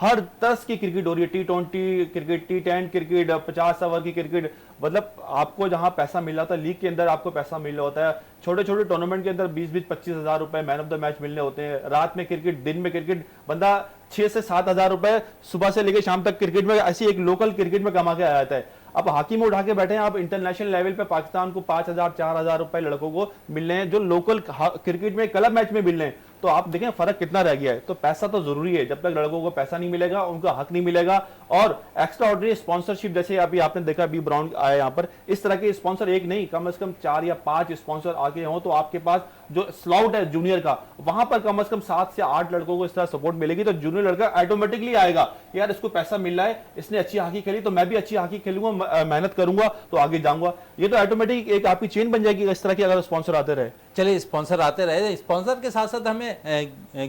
हर तरह की क्रिकेट हो रही है। T20 cricket, T10 cricket, 50 over की क्रिकेट, मतलब आपको जहां पैसा मिल रहा था लीग के अंदर आपको पैसा मिल रहा होता है। छोटे छोटे टूर्नामेंट के अंदर 20-25 हजार रुपए मैन ऑफ द मैच मिलने होते हैं। रात में क्रिकेट, दिन में क्रिकेट, बंदा 6 से 7 हजार रुपए सुबह से लेकर शाम तक क्रिकेट में, ऐसी एक लोकल क्रिकेट में कमा के आ जाता है। अब हॉकी में उठा के बैठे हैं आप, इंटरनेशनल लेवल पे पाकिस्तान को 5,000 4,000 रुपए लड़कों को मिल रहे हैं जो लोकल क्रिकेट में क्लब मैच में मिल रहे हैं। तो आप देखें फर्क कितना रह गया है। तो पैसा तो जरूरी है, जब तक लड़कों को पैसा नहीं मिलेगा उनका हक नहीं मिलेगा। और एक्स्ट्रा ऑर्डिनरी स्पॉन्सरशिप, जैसे अभी आपने देखा बी ब्राउन आया यहाँ पर, इस तरह के स्पॉन्सर एक नहीं, कम से कम 4 या 5 स्पॉन्सर आके हो तो आपके पास जो स्लॉट है जूनियर का, वहां पर कम से कम 7 से 8 लड़कों को इस तरह सपोर्ट मिलेगी तो जूनियर लड़का ऑटोमेटिकली आएगा, यार इसको पैसा मिल रहा है, इसने अच्छी हॉकी खेली तो मैं भी अच्छी हॉकी खेलूंगा, मेहनत करूंगा तो आगे जाऊंगा। ये तो ऑटोमेटिक एक आपकी चेन बन जाएगी इस तरह की, अगर स्पॉन्सर आते रहे। चलिए, स्पॉन्सर आते रहे, स्पॉन्सर के साथ साथ हमें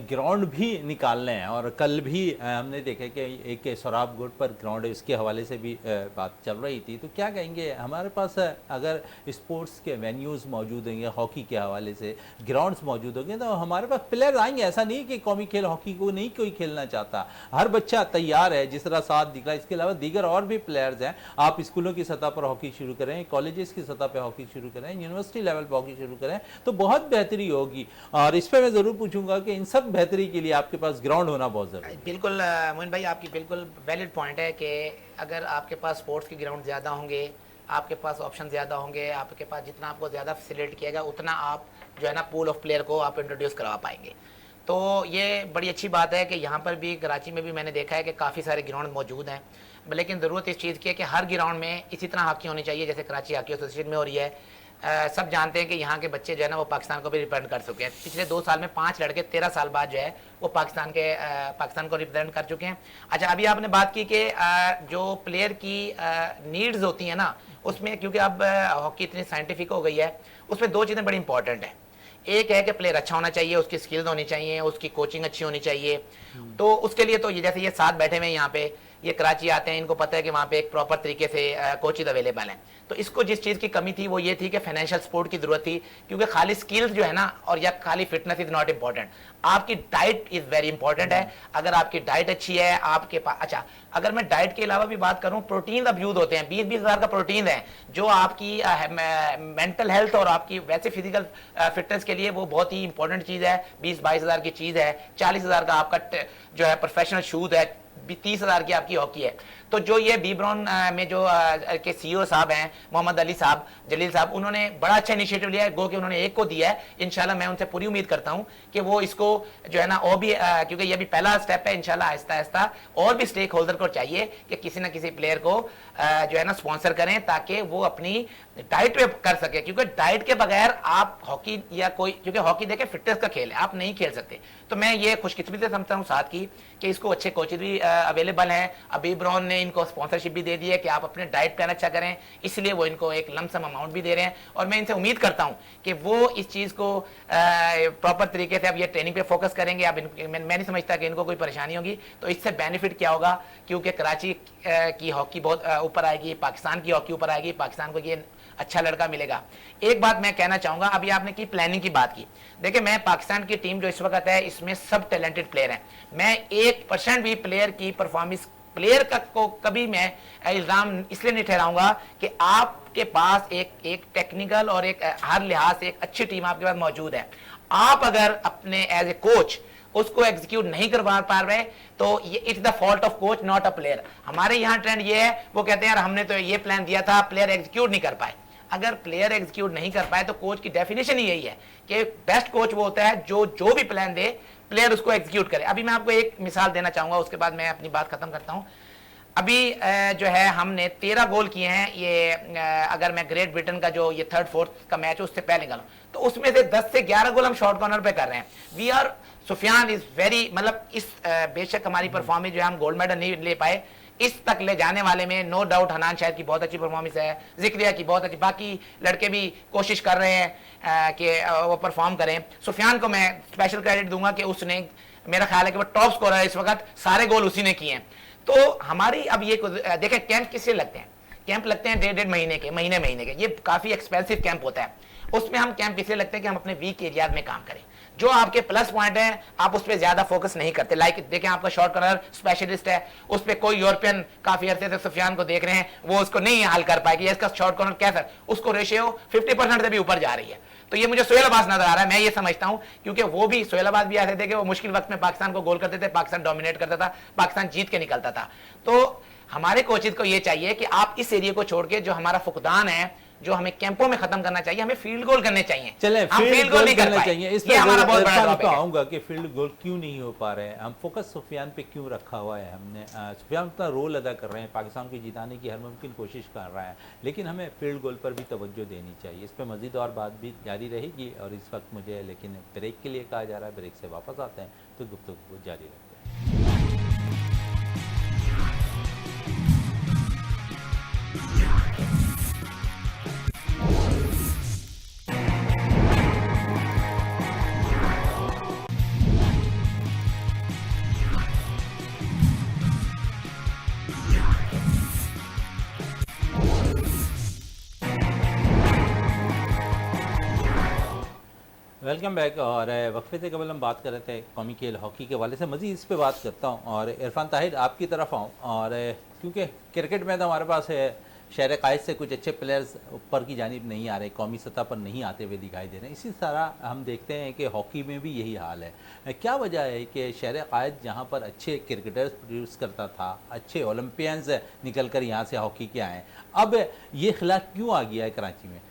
ग्राउंड भी निकालने हैं। और कल भी हमने देखा कि एक सोराब गुड पर ग्राउंड है, उसके हवाले से भी बात चल रही थी। तो क्या कहेंगे, हमारे पास अगर स्पोर्ट्स के वेन्यूज़ मौजूद होंगे, हॉकी के हवाले से ग्राउंड्स मौजूद होंगे, तो हमारे पास प्लेयर आएंगे। ऐसा नहीं कि कौमी खेल हॉकी को नहीं कोई खेलना चाहता, हर बच्चा तैयार है जिस तरह साथ दिखा। इसके अलावा दीगर और भी प्लेयर्स हैं। आप स्कूलों की सतह पर हॉकी शुरू करें, कॉलेजेस की सतह पर हॉकी शुरू करें, यूनिवर्सिटी लेवल पर हॉकी शुरू करें तो बहुत बेहतरी होगी। और इस पर मैं ज़रूर पूछूंगा कि इन सब बेहतरी के लिए आपके पास ग्राउंड होना बहुत ज़रूरी है। बिल्कुल मोइन भाई, आपकी बिल्कुल वैलिड पॉइंट है कि अगर आपके पास स्पोर्ट्स के ग्राउंड ज़्यादा होंगे, आपके पास ऑप्शन ज़्यादा होंगे, आपके पास जितना आपको ज़्यादा फैसिलिटेट किएगा उतना आप जो है ना पूल ऑफ प्लेयर को आप इंट्रोड्यूस करवा पाएंगे। तो ये बड़ी अच्छी बात है कि यहाँ पर भी कराची में भी मैंने देखा है कि काफ़ी सारे ग्राउंड मौजूद हैं, लेकिन ज़रूरत इस चीज़ की है कि हर ग्राउंड में इसी तरह हॉकी होनी चाहिए जैसे कराची हॉकी एसोसिएशन में हो रही है। सब जानते हैं कि यहाँ के बच्चे जो है ना वो पाकिस्तान को भी रिप्रेजेंट कर चुके हैं। पिछले 2 साल में 5 लड़के 13 साल बाद जो है वो पाकिस्तान को रिप्रेजेंट कर चुके हैं। अच्छा, अभी आपने बात की कि जो प्लेयर की नीड्स होती हैं ना, उसमें क्योंकि अब हॉकी इतनी साइंटिफिक हो गई है, उसमें 2 चीज़ें बड़ी इंपॉर्टेंट हैं। एक है कि प्लेयर अच्छा होना चाहिए, उसकी स्किल्स होनी चाहिए, उसकी कोचिंग अच्छी होनी चाहिए। तो उसके लिए तो ये जैसे ये साथ बैठे हुए हैं यहाँ पे, ये कराची आते हैं, इनको पता है कि वहाँ पे एक प्रॉपर तरीके से कोचेज अवेलेबल हैं। तो इसको जिस चीज़ की कमी थी वो ये थी कि फाइनेंशियल सपोर्ट की जरूरत थी, क्योंकि खाली स्किल्स जो है ना और या खाली फिटनेस इज नॉट इंपॉर्टेंट, आपकी डाइट इज वेरी इंपॉर्टेंट है। अगर आपकी डाइट अच्छी है, आपके पास अच्छा, अगर मैं डाइट के अलावा भी बात करूं, प्रोटीन अब यूज होते हैं, 20-20 हज़ार का प्रोटीन है जो आपकी मेंटल हेल्थ और आपकी वैसे फिजिकल फिटनेस के लिए वो बहुत ही इंपॉर्टेंट चीज़ है। 20-22 हज़ार की चीज़ है, 40 हज़ार का आपका जो है प्रोफेशनल शूज है, 30 हज़ार की आपकी हॉकी है। तो जो ये बी ब्राउन में जो के सीईओ साहब हैं मोहम्मद अली साहब, जलील साहब, उन्होंने बड़ा अच्छा इनिशिएटिव लिया है। गो कि उन्होंने एक को दिया है, इंशाल्लाह मैं उनसे पूरी उम्मीद करता हूं कि वो इसको जो है ना और भी क्योंकि ये भी पहला स्टेप है, इंशाल्लाह आहिस्ता आहिस्ता और भी स्टेक होल्डर को चाहिए कि किसी ना किसी प्लेयर को जो है ना स्पॉन्सर करें ताकि वो अपनी डाइट पे कर सके, क्योंकि डाइट के बगैर आप हॉकी या कोई, क्योंकि हॉकी देखे फिटनेस का खेल है, आप नहीं खेल सकते। तो मैं ये खुशकिस्मती से समझता हूँ साथ की कि इसको अच्छे कोचेज भी अवेलेबल हैं। अभी ब्राउन ने इनको स्पॉन्सरशिप भी दे दी है कि आप अपने डाइट प्लान अच्छा करें, इसलिए वो इनको एक लमसम अमाउंट भी दे रहे हैं। और मैं इनसे उम्मीद करता हूँ कि वो इस चीज़ को प्रॉपर तरीके से अब ये ट्रेनिंग पे फोकस करेंगे। अब मैं नहीं समझता कि इनको कोई परेशानी होगी। तो इससे बेनिफिट क्या होगा, क्योंकि कराची की हॉकी बहुत ऊपर आएगी, पाकिस्तान की हॉकी ऊपर आएगी, पाकिस्तान को ये अच्छा लड़का मिलेगा। एक बात मैं कहना चाहूंगा, अभी आपने की प्लानिंग की बात की, देखिए मैं पाकिस्तान की टीम जो इस वक्त है इसमें सब टैलेंटेड प्लेयर हैं। मैं 1% भी प्लेयर की परफॉर्मेंस प्लेयर का को कभी मैं इल्जाम इसलिए नहीं ठहराऊंगा कि आपके पास एक टेक्निकल और एक हर लिहाज से एक अच्छी टीम आपके पास मौजूद है। आप अगर अपने एज ए कोच उसको एग्जीक्यूट नहीं करवा पा रहे तो ये it's the fault of coach not a player. हमारे यहाँ ट्रेंड ये है, वो कहते हैं यार हमने तो ये प्लान दिया था, प्लेयर एग्जीक्यूट नहीं कर पाए। अगर प्लेयर एग्जीक्यूट नहीं कर पाए तो कोच की डेफिनेशन ही यही है कि बेस्ट कोच वो होता है जो भी प्लान दे प्लेयर उसको एग्जीक्यूट करे। अभी मैं आपको एक मिसाल देना चाहूंगा, उसके बाद मैं अपनी बात खत्म करता हूं। अभी जो है हमने 13 गोल किए हैं। ये अगर मैं ग्रेट ब्रिटेन का जो ये 3rd-4th का मैच है उससे पहले निकालूं तो उसमें से 10 से 11 गोल हम शॉर्ट कॉर्नर पे कर रहे हैं। We are Sufiyan is very, मतलब इस बेशक हमारी परफॉर्मेंस जो है हम गोल्ड मेडल नहीं ले पाए, इस तक ले जाने वाले में नो डाउट हनान शायद की बहुत अच्छी परफॉर्मेंस है, जिक्रिया की बहुत अच्छी, बाकी लड़के भी कोशिश कर रहे हैं कि वो परफॉर्म करें। सुफियान को मैं स्पेशल क्रेडिट दूंगा कि उसने, मेरा ख्याल है कि वो टॉप स्कोरर है इस वक्त, सारे गोल उसी ने किए हैं। तो हमारी अब ये देखें कैंप किससे लगते हैं, कैंप लगते हैं 1.5 महीने के, महीने के, ये काफी एक्सपेंसिव कैंप होता है। उसमें हम कैंप इसलिए लगते हैं कि हम अपने वीक एरिया में काम करें, जो आपके प्लस पॉइंट है आप उस पर ज्यादा फोकस नहीं करते। लाइक देखें आपका शॉर्ट कॉर्नर स्पेशलिस्ट है, उस पर कोई यूरोपियन काफी अरसे से सुफियान को देख रहे हैं, वो उसको नहीं हल कर पाएगी, इसका शॉर्ट कॉर्नर कैसा, उसको रेशियो 50% से भी ऊपर जा रही है। तो ये मुझे सोहेल अब्बास नजर आ रहा है, मैं ये समझता हूं, क्योंकि वो भी सोहेल अब्बास भी ऐसे थे कि वो मुश्किल वक्त में पाकिस्तान को गोल करते थे, पाकिस्तान डोमिनेट करता था, पाकिस्तान जीत के निकलता था। तो हमारे कोचेज को ये चाहिए कि आप इस एरिया को छोड़ के जो हमारा फुकदान है, जो हमें कैंपों में खत्म करना चाहिए, हमें फील्ड गोल करने चाहिए। चले हम फील्ड गोल नहीं करना चाहिए, इसलिए हमारा बहुत बड़ा टॉपिक है। आऊंगा कि फील्ड गोल क्यों नहीं हो पा रहे हैं, हम फोकस सुफियान पे क्यों रखा हुआ है हमने। सुफियान उतना रोल अदा कर रहे हैं, पाकिस्तान को जिताने की हर मुमकिन कोशिश कर रहा है, लेकिन हमें फील्ड गोल पर भी तवज्जो देनी चाहिए। इस पर मजीद और बात भी जारी रहेगी। और इस वक्त मुझे लेकिन ब्रेक के लिए कहा जा रहा है, ब्रेक से वापस आते हैं तो गुफ्तगू जारी रखते हैं। Welcome back. और वक्फे से कबल हम बात कर रहे थे कौमी खेल हॉकी के हवाले से, मज़ीद इस पे बात करता हूँ। और इरफान ताहिर आपकी तरफ आऊँ, और क्योंकि क्रिकेट में तो हमारे पास शहर कायद से कुछ अच्छे प्लेयर्स ऊपर की जानिब नहीं आ रहे, कौमी सतह पर नहीं आते हुए दिखाई दे रहे हैं, इसी तरह हम देखते हैं कि हॉकी में भी यही हाल है। क्या वजह है कि शहर कायद जहाँ पर अच्छे क्रिकेटर्स प्रोड्यूस करता था, अच्छे ओलंपियंस निकल कर यहाँ से हॉकी के आए, अब ये खिलाफ क्यों आ गया है कराची में?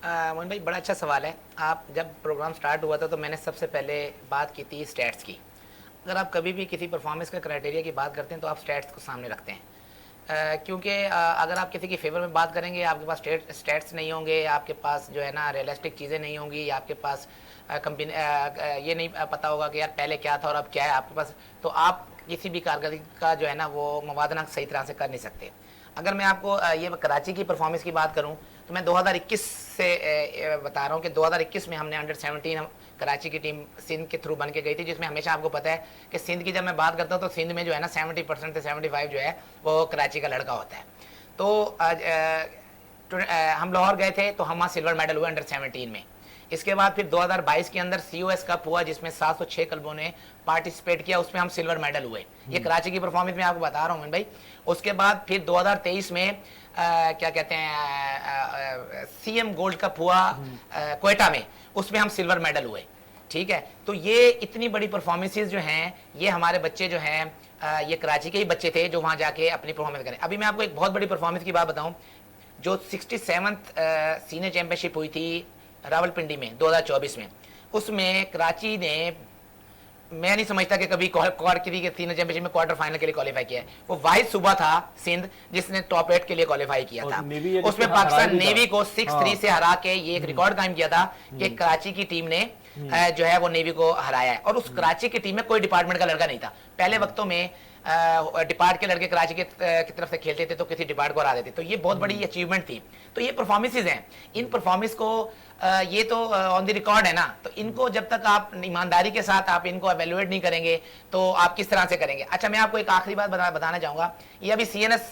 मोहन भाई बड़ा अच्छा सवाल है। आप जब प्रोग्राम स्टार्ट हुआ था तो मैंने सबसे पहले बात की थी स्टैट्स की। अगर आप कभी भी किसी परफॉर्मेंस के क्राइटेरिया की बात करते हैं तो आप स्टैट्स को सामने रखते हैं, क्योंकि अगर आप किसी की फेवर में बात करेंगे, आपके पास स्टैट्स नहीं होंगे, आपके पास जो है ना रियलिस्टिक चीज़ें नहीं होंगी, आपके पास कंपनी ये नहीं पता होगा कि यार पहले क्या था और अब क्या है आपके पास, तो आप किसी भी कारकर्दगी का जो है ना वो मवादना सही तरह से कर नहीं सकते। अगर मैं आपको ये कराची की परफॉर्मेंस की बात करूं तो मैं 2021 से बता रहा हूं कि 2021 में हमने अंडर 17 कराची की टीम सिंध के थ्रू बन के गई थी, जिसमें हमेशा आपको पता है कि सिंध की जब मैं बात करता हूं तो सिंध में जो है ना 70% से 75 जो है वो कराची का लड़का होता है। तो हम लाहौर गए थे तो हम वहाँ सिल्वर मेडल हुए अंडर 17 में। इसके बाद फिर 2022 के अंदर COS कप हुआ जिसमें 706 क्लबों ने पार्टिसिपेट किया, उसमें हम सिल्वर मेडल हुए। ये कराची की परफॉर्मेंस में आपको बता रहा हूँ भाई। उसके बाद फिर 2023 में क्या कहते हैं CM गोल्ड कप हुआ क्वेटा में, उसमें हम सिल्वर मेडल हुए। ठीक है, तो ये इतनी बड़ी परफॉर्मेंसेज जो हैं ये हमारे बच्चे जो हैं ये कराची के ही बच्चे थे जो वहाँ जाके अपनी परफॉर्मेंस करें। अभी मैं आपको एक बहुत बड़ी परफॉर्मेंस की बात बताऊँ, जो 67th सीनियर चैंपियनशिप हुई थी रावलपिंडी में 2024 में, उसमें कराची ने, मैं नहीं समझता कि कभी क्वार्टर के सीनियर चैंपियनशिप में क्वार्टर फाइनल के लिए क्वालीफाई किया है। वो वाहिद सूबा था सिंध जिसने टॉप 8 के लिए क्वालीफाई किया था। उसमें पाकिस्तान नेवी को 6-3 से हरा के ये एक रिकॉर्ड कायम किया था कि कराची की टीम ने जो है वो नेवी को हराया है। और उस कराची की टीम में कोई डिपार्टमेंट का लड़का नहीं था। पहले वक्तों में डिपार्ट के लड़के कराची की तरफ से खेलते थे तो किसी डिपार्ट को हरा देते, तो ये बहुत बड़ी अचीवमेंट थी। तो ये परफॉर्मेंसेज हैं, इन परफॉर्मेंस को ये तो ऑन द रिकॉर्ड है ना, तो इनको जब तक आप ईमानदारी के साथ आप इनको एवेल्युएट नहीं करेंगे तो आप किस तरह से करेंगे। अच्छा, मैं आपको एक आखिरी बात बताना चाहूंगा। ये अभी CNS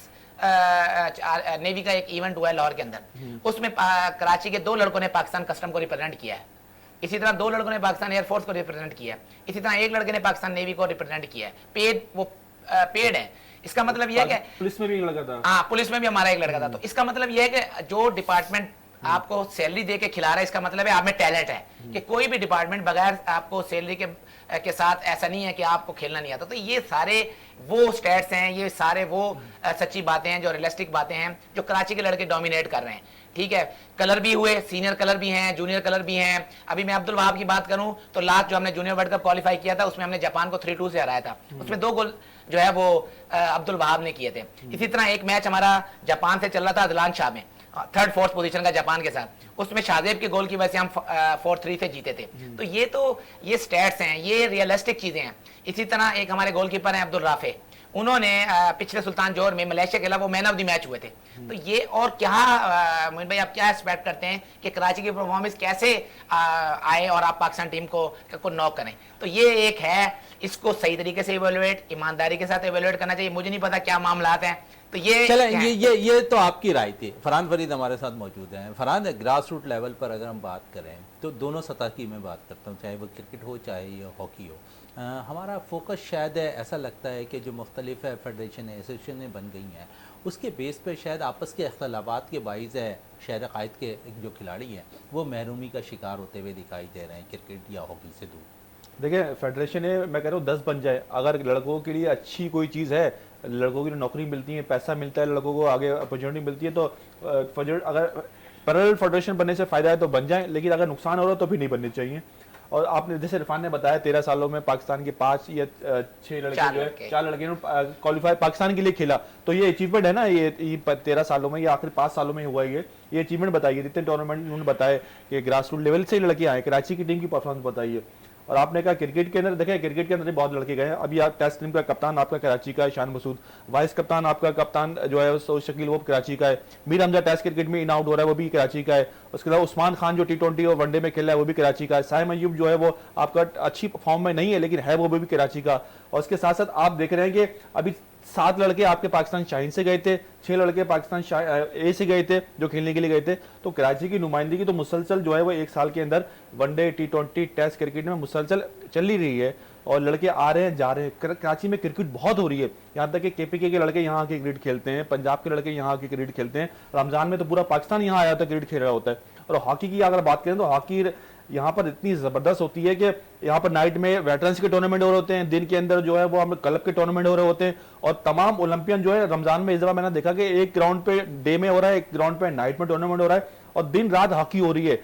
नेवी का एक इवेंट हुआ है लाहौर के अंदर, उसमें कराची के 2 लड़कों ने पाकिस्तान कस्टम को रिप्रेजेंट किया है, इसी तरह 2 लड़कों ने पाकिस्तान एयरफोर्स को रिप्रेजेंट किया है, इसी तरह एक लड़के ने पाकिस्तान नेवी को रिप्रेजेंट किया है। पेड है। इसका मतलब यह है कि पुलिस में भी एक लड़का था। हाँ, पुलिस में भी हमारा एक लड़का था। तो इसका मतलब यह है कि जो डिपार्टमेंट आपको सैलरी दे के खिला रहा है, इसका मतलब है आप में टैलेंट है। कि कोई भी डिपार्टमेंट बगैर आपको सैलरी के साथ ऐसा नहीं है कि आपको खेलना नहीं आता। तो ये सारे वो स्टैट्स हैं, ये सारे वो सच्ची बातें हैं, जो रियलिस्टिक बातें हैं, जो कराची के लड़के डोमिनेट कर रहे हैं। ठीक है, कलर भी हुए, सीनियर कलर भी हैं, जूनियर कलर भी हैं। अभी मैं अब्दुल वहाब की बात करूं तो लास्ट जो हमने जूनियर वर्ल्ड कप क्वालिफाई किया था उसमें हमने जापान को 3-2 से हराया था। उसमें 2 गोल जो है वो अब्दुल वहाब ने किए थे। इसी तरह एक मैच हमारा जापान से चल रहा था अदलान शाह में, 3rd-4th पोजीशन का जापान के साथ, उसमें शाहजेब के गोल की वजह से हम 4-3 से जीते थे। तो ये स्टैट्स हैं, ये रियलिस्टिक चीजें हैं। इसी तरह एक हमारे गोलकीपर हैं अब्दुल राफे, उन्होंने पिछले सुल्तान जोहर में मलेशिया के खिलाफ वो मैन ऑफ द मैच हुए थे। तो ये और क्या मोइन भाई आप क्या एक्सपेक्ट करते हैं कि कराची की परफॉर्मेंस कैसे आए और आप पाकिस्तान टीम को नॉक करें। तो ये एक है, इसको सही तरीके से इवेल्युएट, ईमानदारी के साथ इवेल्युएट करना चाहिए। मुझे नहीं पता क्या मामलात हैं। तो ये चले ये तो आपकी राय थी। फरहान फरीद हमारे साथ मौजूद हैं। फरहान, ग्रास रूट लेवल पर अगर हम बात करें तो दोनों सतह की मैं बात करता हूँ, चाहे वो क्रिकेट हो चाहे ये हॉकी हो। हमारा फोकस शायद ऐसा लगता है कि जो मुख्तलिफ फेडरेशन एसोसिएशन बन गई हैं उसके बेस पर शायद आपस के अख्तलाफात के बाइस है शहर क़ायद के जो खिलाड़ी हैं वो महरूमी का शिकार होते हुए दिखाई दे रहे हैं क्रिकेट या हॉकी से दूर। देखिए, फेडरेशन है, मैं कह रहा हूँ 10 बन जाए, अगर लड़कों के लिए अच्छी कोई चीज़ है, लड़कों के लिए नौकरी मिलती है, पैसा मिलता है, लड़कों को आगे अपॉर्चुनिटी मिलती है, तो अगर पैरेलल फेडरेशन बनने से फ़ायदा है तो बन जाए, लेकिन अगर नुकसान हो रहा है तो फिर नहीं बननी चाहिए। और आपने जैसे इरफान ने बताया 13 सालों में पाकिस्तान के 5 या 6 लड़के जो है 4 लड़के ने क्वालिफाई पाकिस्तान के लिए खेला, तो ये अचीवमेंट है ना। ये 13 सालों में या आखिर 5 सालों में हुआ ये अचीवमेंट बताइए। जितने टूर्नामेंट उन्होंने बताए कि ग्रास रूट लेवल से लड़के आए, कराची की टीम की परफॉर्मेंस बताइए। और आपने कहा क्रिकेट के अंदर, देखिए क्रिकेट के अंदर बहुत लड़के गए हैं। अभी आप टेस्ट टीम का कप्तान आपका कराची का है शान मसूद, वाइस कप्तान आपका कप्तान जो है शकील वो कराची का है, मीर हमजा टेस्ट क्रिकेट में इन आउट हो रहा है वो भी कराची का है। उसके अलावा उस्मान खान जो T20 और वनडे में खेल रहा है वो भी कराची का है। साइम अयूब जो है वो आपका अच्छी फॉर्म में नहीं है लेकिन है वो भी कराची का। और उसके साथ साथ आप देख रहे हैं कि अभी 7 लड़के आपके पाकिस्तान शाहीन से गए थे, 6 लड़के पाकिस्तान ए से गए थे जो खेलने के लिए गए थे। तो कराची की नुमाइंदगी तो मुसलसल जो है वो 1 साल के अंदर वनडे T20 टेस्ट क्रिकेट में मुसलसल चल ही रही है और लड़के आ रहे हैं जा रहे हैं। कराची में क्रिकेट बहुत हो रही है, यहाँ तक कि KPK के लड़के यहाँ आके क्रिकेट खेलते हैं, पंजाब के लड़के यहाँ आके क्रिकेट खेलते हैं। रमजान में तो पूरा पाकिस्तान यहाँ आया था क्रिकेट खेल रहा होता है। और हॉकी की अगर बात करें तो हॉकी यहाँ पर इतनी ज़बरदस्त होती है कि यहाँ पर नाइट में वेटरन्स के टूर्नामेंट हो रहे होते हैं, दिन के अंदर जो है वो हम क्लब के टूर्नामेंट हो रहे होते हैं। और तमाम ओलंपियन जो है रमजान में इस दफा मैंने देखा कि एक ग्राउंड पे डे में हो रहा है, एक ग्राउंड पे नाइट में टूर्नामेंट हो रहा है। और दिन रात हॉकी हो रही है।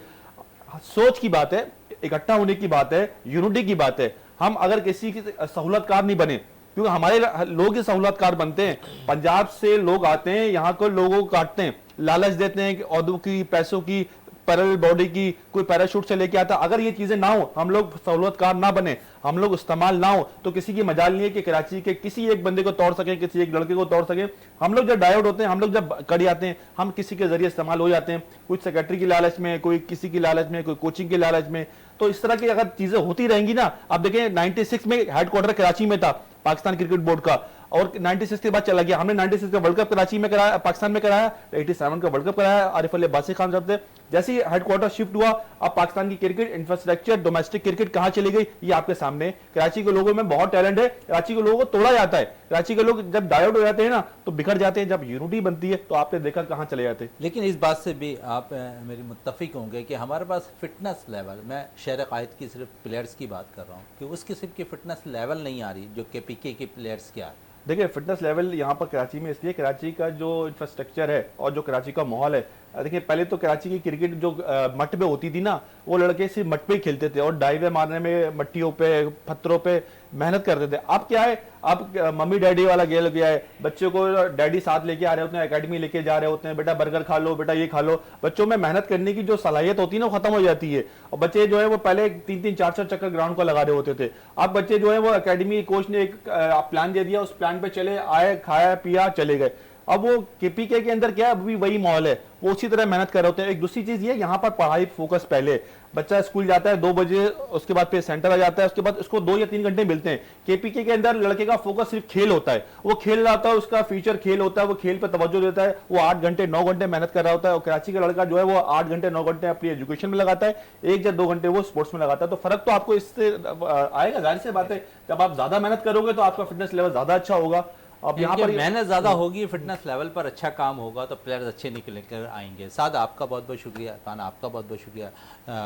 सोच की बात है, इकट्ठा होने की बात है, यूनिटी की बात है। हम अगर किसी की सहूलतकार नहीं बने, क्योंकि हमारे लोग ही सहूलतकार बनते हैं। पंजाब से लोग आते हैं, यहाँ को लोगों को काटते हैं, लालच देते हैं कि औदों की, पैसों की, पैरल बॉडी की, कोई पैराशूट से लेके आता। अगर ये चीजें ना हो, हम लोग सहूलतकार ना बने, हम लोग इस्तेमाल ना हो, तो किसी की मजाल नहीं है कि कराची के किसी एक बंदे को तोड़ सके, किसी एक लड़के को तोड़ सके। हम लोग जब डायोड होते हैं, हम लोग जब कड़ जाते हैं, हम किसी के जरिए इस्तेमाल हो जाते हैं, कुछ सेक्रेटरी की लालच में, कोई किसी की लालच में, कोई कोचिंग की लालच में। तो इस तरह की अगर चीजें होती रहेंगी ना, आप देखें 96 में हेडक्वार्टर कराची में था पाकिस्तान क्रिकेट बोर्ड का, और 96 के बाद चला गया। हमने 96 का वर्ल्ड कप कराची में कराया, पाकिस्तान में कराया, 87 का वर्ल्ड कप कराया, आरिफ अली अब्बासी खान साहब थे। जैसे ही हेडक्वार्टर शिफ्ट हुआ, अब पाकिस्तान की क्रिकेट इंफ्रास्ट्रक्चर, डोमेस्टिक क्रिकेट कहां चली गई, ये आपके सामने। कराची के लोगों में बहुत टैलेंट है, कराची के लोगों को तोड़ा जाता है। कराची के लोग जब डायोड हो जाते हैं ना, तो बिखर जाते हैं। जब यूनिटी बनती है, तो आपने देखा कहां चले जाते हैं। लेकिन इस बात से भी आप मेरी मुत्तफिक होंगे कि हमारे पास फिटनेस लेवल, मैं शहर कायद की सिर्फ प्लेयर्स की बात कर रहा हूँ, कि उस किस्म की फिटनेस लेवल नहीं आ रही जो KPK के प्लेयर्स के आ रही। देखिए, फिटनेस लेवल यहाँ पर कराची में इसलिए, कराची का जो इंफ्रास्ट्रक्चर है और जो कराची का माहौल है। देखिए, पहले तो कराची की क्रिकेट जो मट पे होती थी ना, वो लड़के सिर्फ मट पे ही खेलते थे और डाइवे मारने में मट्टियों पे, पत्थरों पे मेहनत करते थे। अब क्या है, अब मम्मी डैडी वाला गेल गया है। बच्चों को डैडी साथ लेके आ रहे होते हैं, एकेडमी लेके जा रहे होते हैं, बेटा बर्गर खा लो, बेटा ये खा लो। बच्चों में मेहनत करने की जो सलाहियत होती है ना, वो खत्म हो जाती है। और बच्चे जो है वो पहले 3-3, 4-4 चक्कर ग्राउंड को लगा रहे होते थे। अब बच्चे जो है वो अकेडमी कोच ने एक प्लान दे दिया, उस प्लान पे चले आए, खाया पिया, चले गए। अब वो KPK के अंदर क्या है, अभी वही माहौल है, वो उसी तरह मेहनत कर रहे होते हैं। एक दूसरी चीज ये, यहाँ पर पढ़ाई फोकस पहले, बच्चा स्कूल जाता है 2 बजे, उसके बाद फिर सेंटर आ जाता है, उसके बाद उसको 2 या 3 घंटे मिलते हैं। KPK के अंदर लड़के का फोकस सिर्फ खेल होता है, वो खेल रहा होता है, उसका फ्यूचर खेल होता है, वो खेल पर तवज्जो देता है, वो 8 घंटे 9 घंटे मेहनत कर रहा होता है। और कराची का लड़का जो है वो 8 घंटे 9 घंटे अपनी एजुकेशन में लगाता है, 1 या 2 घंटे वो स्पोर्ट्स में लगाता है। तो फर्क तो आपको इससे आएगा, जाहिर सी बात है। जब आप ज्यादा मेहनत करोगे तो आपका फिटनेस लेवल ज्यादा अच्छा होगा। अब यहाँ पर मेहनत ज़्यादा होगी, फिटनेस लेवल पर अच्छा काम होगा, तो प्लेयर्स अच्छे निकल कर आएंगे। साद, आपका बहुत बहुत शुक्रिया, खान आपका बहुत बहुत शुक्रिया,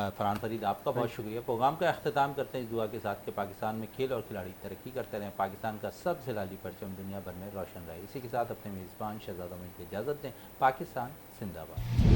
फरहान फरीद आपका बहुत शुक्रिया। प्रोग्राम का अख्ताम करते हैं इस दुआ के साथ कि पाकिस्तान में खेल और खिलाड़ी तरक्की करते रहें, पाकिस्तान का सबसे लाली परचम दुनिया भर में रोशन रहे। इसी के साथ अपने मेज़बान शहजादा मोइन को इजाज़त दें। पाकिस्तान जिंदाबाद।